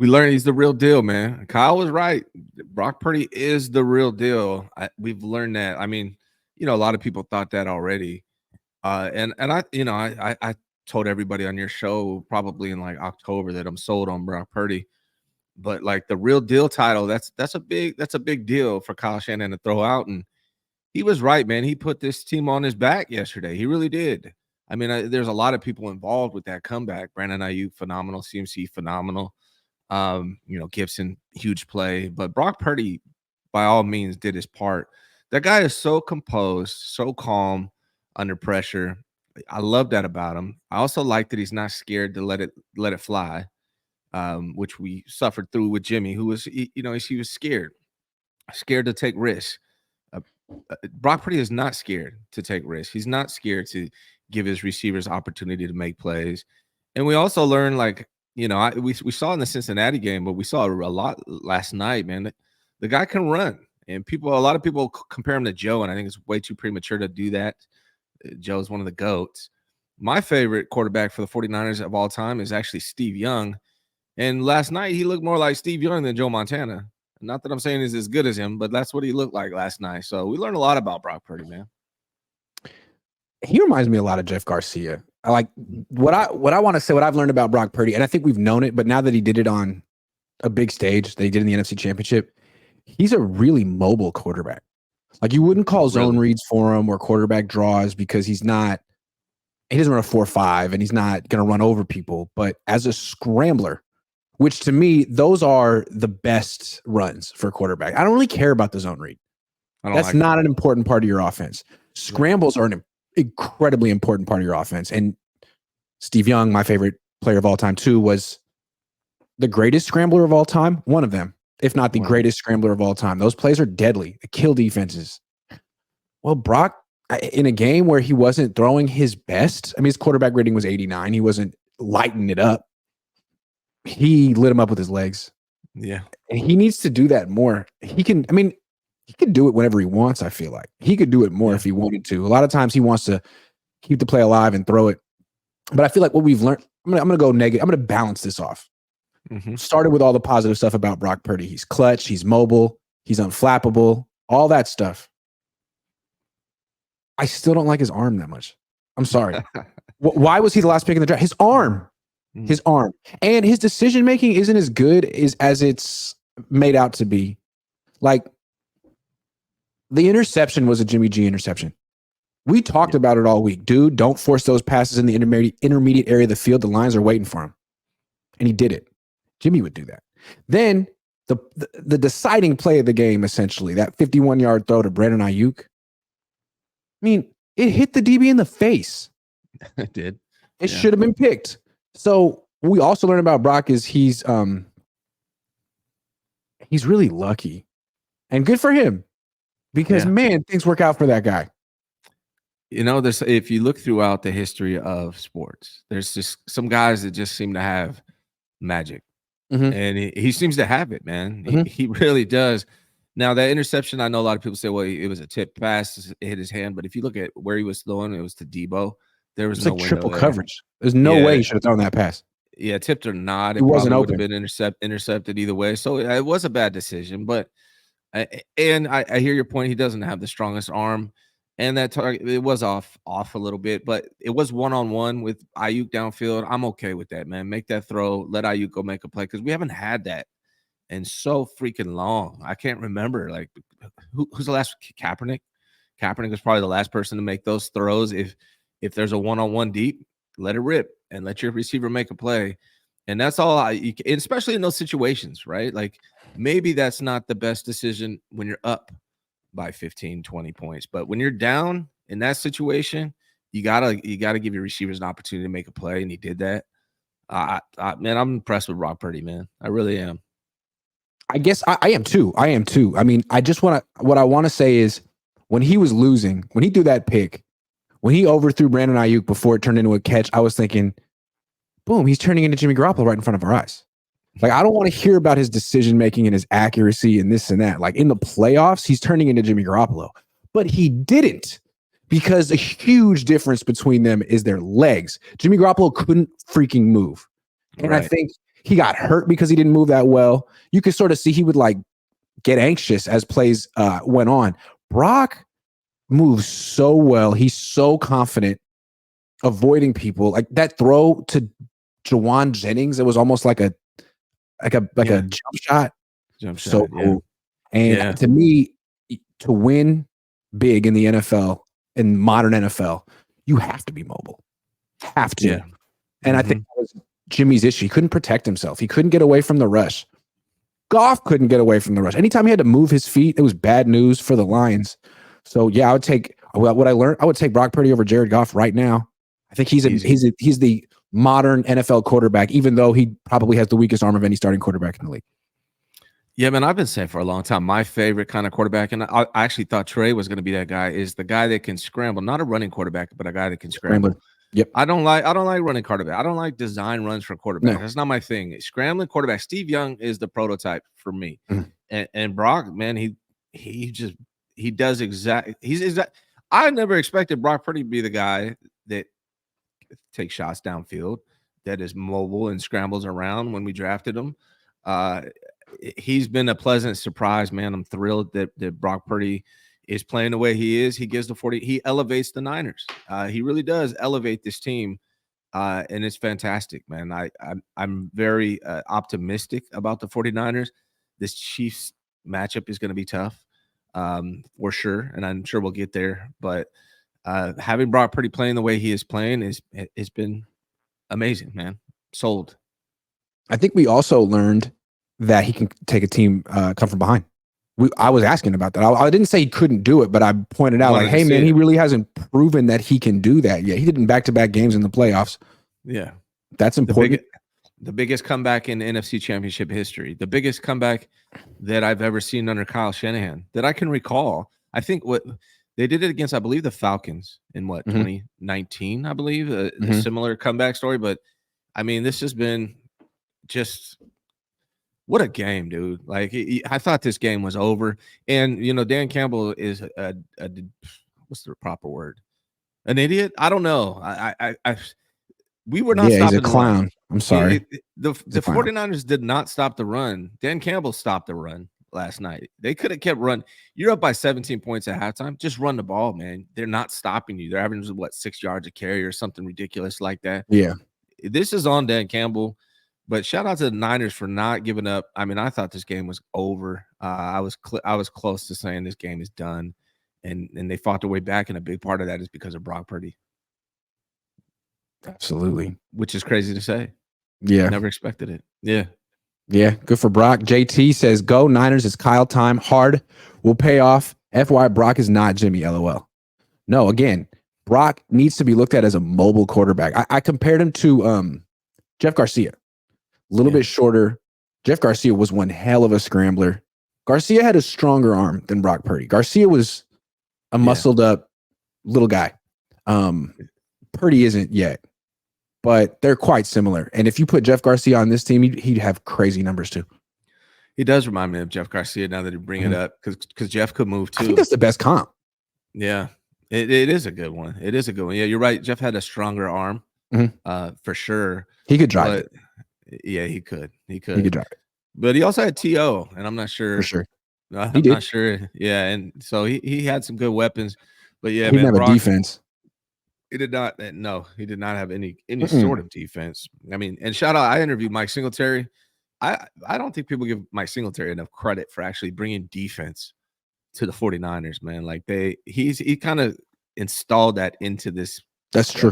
We learned he's the real deal, man. Kyle was right. Brock Purdy is the real deal. We've learned that. I mean, a lot of people thought that already. And I told everybody on your show probably in like October that I'm sold on Brock Purdy. But like the real deal title, that's a big deal for Kyle Shanahan to throw out. And he was right, man. He put this team on his back yesterday. He really did. I mean, there's a lot of people involved with that comeback. Brandon Ayuk, phenomenal. CMC, phenomenal. Gibson, huge play. But Brock Purdy, by all means, did his part. That guy is so composed, so calm under pressure. I love that about him. I also like that he's not scared to let it fly, which we suffered through with Jimmy, who was, he was scared to take risks. Brock Purdy is not scared to take risks. He's not scared to give his receivers opportunity to make plays. And we also learned, like, we saw in the Cincinnati game, but we saw a lot last night, man. The guy can run. And a lot of people compare him to Joe, and I think it's way too premature to do that. Joe's one of the GOATs. My favorite quarterback for the 49ers of all time is actually Steve Young. And last night, he looked more like Steve Young than Joe Montana. Not that I'm saying he's as good as him, but that's what he looked like last night. So we learned a lot about Brock Purdy, man. He reminds me a lot of Jeff Garcia. I like what I want to say, what I've learned about Brock Purdy, and I think we've known it, but now that he did it on a big stage that he did in the NFC Championship, he's a really mobile quarterback. Like, you wouldn't call zone reads for him or quarterback draws because he doesn't run a 4.5 and he's not going to run over people. But as a scrambler, which to me, those are the best runs for a quarterback. I don't really care about the zone read. That's not an important part of your offense. Scrambles are an incredibly important part of your offense. And Steve Young, my favorite player of all time too, was the greatest scrambler of all time. One of them, if not the greatest scrambler of all time. Those plays are deadly. They kill defenses. Well, Brock, in a game where he wasn't throwing his best, I mean, his quarterback rating was 89. He wasn't lighting it up. He lit him up with his legs. Yeah. And he needs to do that more. He can do it whenever he wants, I feel like. He could do it more if he wanted to. A lot of times he wants to keep the play alive and throw it. But I feel like what we've learned, I'm going to go negative. I'm going to balance this off. Mm-hmm. Started with all the positive stuff about Brock Purdy. He's clutch. He's mobile. He's unflappable. All that stuff. I still don't like his arm that much. I'm sorry. Why was he the last pick in the draft? His arm. His arm. And his decision-making isn't as good as it's made out to be. Like, the interception was a Jimmy G interception. We talked about it all week. Dude, don't force those passes in the intermediate area of the field. The lines are waiting for him. And he did it. Jimmy would do that. Then the deciding play of the game, essentially, that 51-yard throw to Brandon Ayuk. I mean, it hit the DB in the face. It did. It should have been picked. So what we also learned about Brock is he's really lucky. And good for him. Because, man, things work out for that guy. If you look throughout the history of sports, there's just some guys that just seem to have magic. Mm-hmm. And he seems to have it, man. Mm-hmm. He really does. Now, that interception, I know a lot of people say, well, it was a tip pass, it hit his hand. But if you look at where he was throwing, it was to Debo. There was no like triple coverage. There's no way he should have thrown that pass. Yeah, tipped or not, it wasn't would have been intercepted either way. So it was a bad decision. But I hear your point. He doesn't have the strongest arm, and that target, it was off a little bit. But it was one-on-one with Ayuk downfield. I'm okay with that, man. Make that throw. Let Ayuk go make a play, because we haven't had that in so freaking long. I can't remember. Like, who's the last? Kaepernick. Kaepernick was probably the last person to make those throws. If there's a one-on-one deep, let it rip and let your receiver make a play. And that's all especially in those situations, right? Like, maybe that's not the best decision when you're up by 15, 20 points. But when you're down in that situation, you gotta give your receivers an opportunity to make a play, and he did that. Man, I'm impressed with Brock Purdy, man. I really am. I guess I am too. I mean, what I want to say is, when he was losing, when he threw that pick, when he overthrew Brandon Ayuk before it turned into a catch, I was thinking, boom, he's turning into Jimmy Garoppolo right in front of our eyes. Like, I don't want to hear about his decision-making and his accuracy and this and that. Like, in the playoffs, he's turning into Jimmy Garoppolo. But he didn't, because a huge difference between them is their legs. Jimmy Garoppolo couldn't freaking move. And I think He got hurt because he didn't move that well. You could sort of see he would like get anxious as plays went on. Brock moves so well. He's so confident, avoiding people. Like that throw to Jawan Jennings, it was almost like a jump shot. So cool. And to me, to win big in the NFL, in modern NFL, you have to be mobile. Have to. Yeah. And I think that was Jimmy's issue. He couldn't protect himself. He couldn't get away from the rush. Goff couldn't get away from the rush. Anytime he had to move his feet, it was bad news for the Lions. So yeah, I would take what I learned. I would take Brock Purdy over Jared Goff right now. I think he's the modern NFL quarterback, even though he probably has the weakest arm of any starting quarterback in the league. Yeah, man, I've been saying for a long time, my favorite kind of quarterback, and I actually thought Trey was going to be that guy, is the guy that can scramble, not a running quarterback, but a guy that can scramble. Yep. I don't like running quarterback. I don't like design runs for quarterback. No. That's not my thing. Scrambling quarterback. Steve Young is the prototype for me. And Brock, man, he does exactly. I never expected Brock Purdy to be the guy that takes shots downfield, that is mobile and scrambles around when we drafted him. He's been a pleasant surprise, man. I'm thrilled that Brock Purdy is playing the way he is. He gives the 40. He elevates the Niners. He really does elevate this team, and it's fantastic, man. I'm very optimistic about the 49ers. This Chiefs matchup is going to be tough, for sure, and I'm sure we'll get there. But having Brock Purdy playing the way he is playing it's been amazing, man. Sold. I think we also learned that he can take a team come from behind. I was asking about that. I didn't say he couldn't do it, but I pointed out, like, hey, man, he really hasn't proven that he can do that yet. He did in back-to-back games in the playoffs. Yeah. That's important. The biggest comeback in NFC Championship history. The biggest comeback that I've ever seen under Kyle Shanahan that I can recall. I think what they did it against, I believe, the Falcons in 2019, I believe, a similar comeback story. But, I mean, this has been just – what a game, dude. Like, I thought this game was over. And, Dan Campbell is what's the proper word? An idiot? I don't know. We were not stopping he's a clown. I'm sorry. The 49ers did not stop the run. Dan Campbell stopped the run last night. They could have kept running. You're up by 17 points at halftime. Just run the ball, man. They're not stopping you. They're averaging, 6 yards a carry or something ridiculous like that. Yeah. This is on Dan Campbell. But shout out to the Niners for not giving up. I mean, I thought this game was over. I was close to saying this game is done, and they fought their way back, and a big part of that is because of Brock Purdy. Absolutely. Which is crazy to say. Yeah. Never expected it. Yeah. Yeah. Good for Brock. JT says, go Niners. It's Kyle time. Hard will pay off. FY, Brock is not Jimmy, LOL. No, again, Brock needs to be looked at as a mobile quarterback. I compared him to Jeff Garcia. A little bit shorter. Jeff Garcia was one hell of a scrambler. Garcia had a stronger arm than Brock Purdy. Garcia was a muscled up little guy. Purdy isn't yet, but they're quite similar. And if you put Jeff Garcia on this team, he'd have crazy numbers too. He does remind me of Jeff Garcia now that you bring it up, because Jeff could move too. I think that's the best comp. Yeah, it is a good one. It is a good one. Yeah, you're right. Jeff had a stronger arm, for sure. He could drive it. Yeah, he could. He could drive it. But he also had T.O., and I'm not sure. For sure. I'm not sure. Yeah, and so he had some good weapons. But yeah, he didn't have a defense. He did not. No, he did not have any sort of defense. I mean, and shout out, I interviewed Mike Singletary. I don't think people give Mike Singletary enough credit for actually bringing defense to the 49ers, man. Like he kind of installed that into this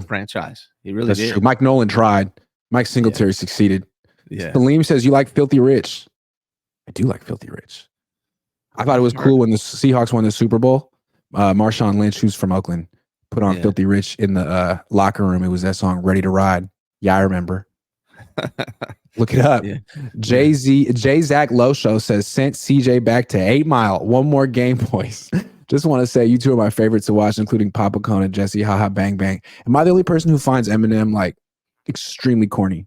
franchise. He really did. True. Mike Nolan tried. Mike Singletary succeeded. Yeah. Salim says, you like Filthy Rich. I do like Filthy Rich. I thought it was cool when the Seahawks won the Super Bowl. Marshawn Lynch, who's from Oakland, put on Filthy Rich in the locker room. It was that song, Ready to Ride. Yeah, I remember. Look it up. Yeah. J. Zach Losho says, sent CJ back to 8 Mile. One more game, boys. Just want to say you two are my favorites to watch, including Papa Cohn and Jesse. Haha, bang, bang. Am I the only person who finds Eminem like extremely corny?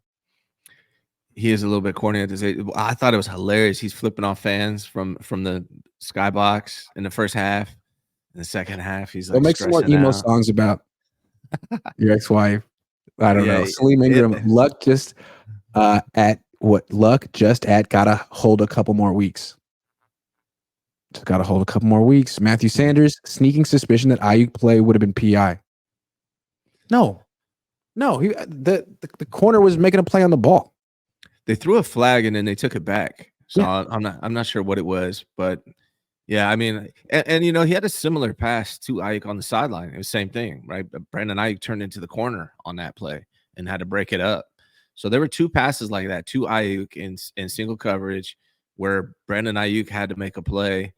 He is a little bit corny at this age. I thought it was hilarious. He's flipping off fans from the skybox in the first half. In the second half, he's like, we'll make some more emo songs about your ex-wife. I don't know. Salim Ingram, luck just at what luck just at gotta hold a couple more weeks. Just gotta hold a couple more weeks. Matthew Sanders, sneaking suspicion that Ayuk play would have been PI. No, the corner was making a play on the ball. They threw a flag and then they took it back. So Yeah. I'm not sure what it was, but yeah, I mean, and you know, he had a similar pass to Ayuk on the sideline. It was the same thing, right? But Brandon Ayuk turned into the corner on that play and had to break it up. So there were two passes like that to Ayuk in single coverage where Brandon Ayuk had to make a play.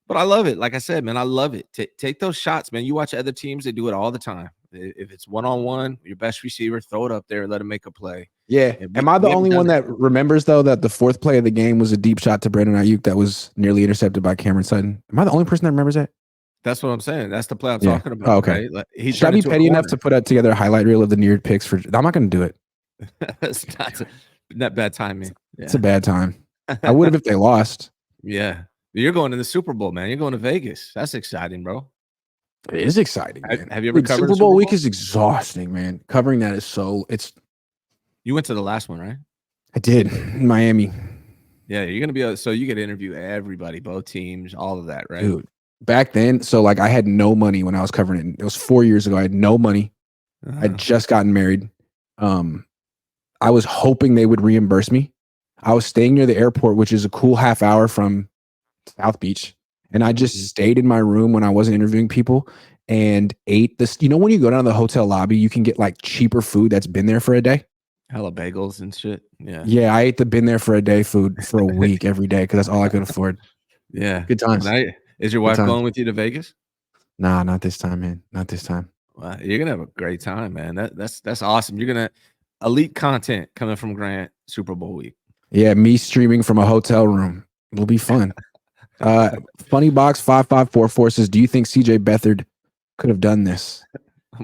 But I love it. Like I said, man, I love it. Take those shots, man. You watch other teams, they do it all the time. If it's one-on-one, your best receiver, throw it up there, let him make a play. Yeah. Am I the only one that remembers, though, that the fourth play of the game was a deep shot to Brandon Ayuk that was nearly intercepted by Cameron Sutton? Am I the only person that remembers that? That's what I'm saying. That's the play I'm talking about. Oh, okay. Right? Should I be petty enough to put out together a highlight reel of the near picks for? I'm not going to do it. That's not bad timing. Yeah. It's a bad time. I would have if they lost. Yeah. You're going to the Super Bowl, man. You're going to Vegas. That's exciting, bro. It is exciting, man. Have you ever covered Super Bowl week is exhausting, man. Covering that is You went to the last one, right? I did in Miami. Yeah, you're gonna be so you get to interview everybody, both teams, all of that, right? Dude, back then, so like I had no money when I was covering it. It was 4 years ago. I had no money. I'd just gotten married. I was hoping they would reimburse me. I was staying near the airport, which is a cool half hour from South Beach. And I just stayed in my room when I wasn't interviewing people and ate this. You know, when you go down to the hotel lobby, you can get like cheaper food that's been there for a day. Hella bagels and shit. Yeah. Yeah. I ate the been there for a day food for a week every day because that's all I could afford. Yeah. Good times. Is your wife going with you to Vegas? Nah, not this time, man. Not this time. Wow, you're gonna have a great time, man. That's awesome. You're gonna elite content coming from Grant Super Bowl week. Yeah, me streaming from a hotel room. It'll be fun. Funny Box 5544 says, do you think CJ Beathard could have done this?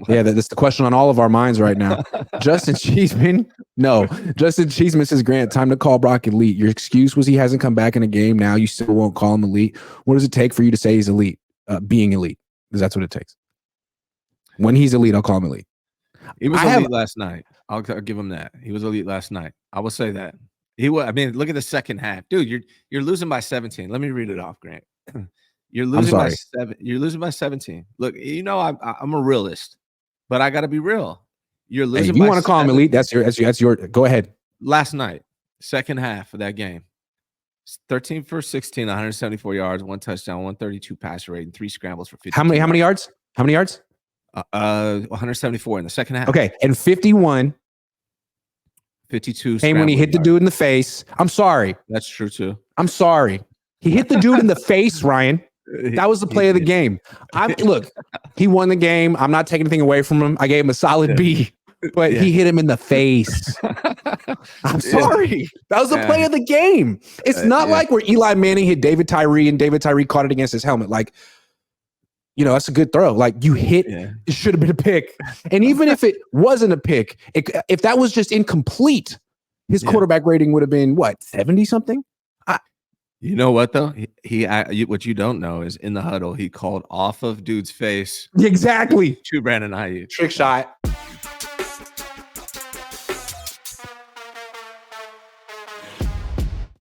Yeah, that's the question on all of our minds right now. Justin Cheeseman. No. Justin Cheeseman says, Grant, time to call Brock elite. Your excuse was he hasn't come back in a game. Now you still won't call him elite. What does it take for you to say he's elite? Being elite. Because that's what it takes. When he's elite, I'll call him elite. He was elite last night. I'll give him that. He was elite last night. I will say that. He was. I mean, look at the second half, dude. You're losing by 17. Let me read it off, Grant. You're losing by 7. You're losing by 17. Look, you know I'm a realist, but I got to be real. You're losing. Hey, if you want to call him elite, that's your. Go ahead. Last night, second half of that game, 13 for 16, 174 yards, 1 touchdown, 132 passer rate, and 3 scrambles for 50. How many yards? How many yards? 174 in the second half. Okay, and 51. 52. And when he hit the dude in the face, I'm sorry. That's true too. I'm sorry. He hit the dude in the face, Ryan. That was the play of the game. Look, he won the game. I'm not taking anything away from him. I gave him a solid B, but he hit him in the face. I'm sorry. That was the play of the game. It's not like where Eli Manning hit David Tyree and David Tyree caught it against his helmet. Like, you know, that's a good throw. Like you hit, it should have been a pick. And even if it wasn't a pick, if that was just incomplete, his quarterback rating would have been what, 70 something? You know what though? What you don't know is in the huddle, he called off of dude's face. Exactly. To Brandon Ayuk. Trick shot.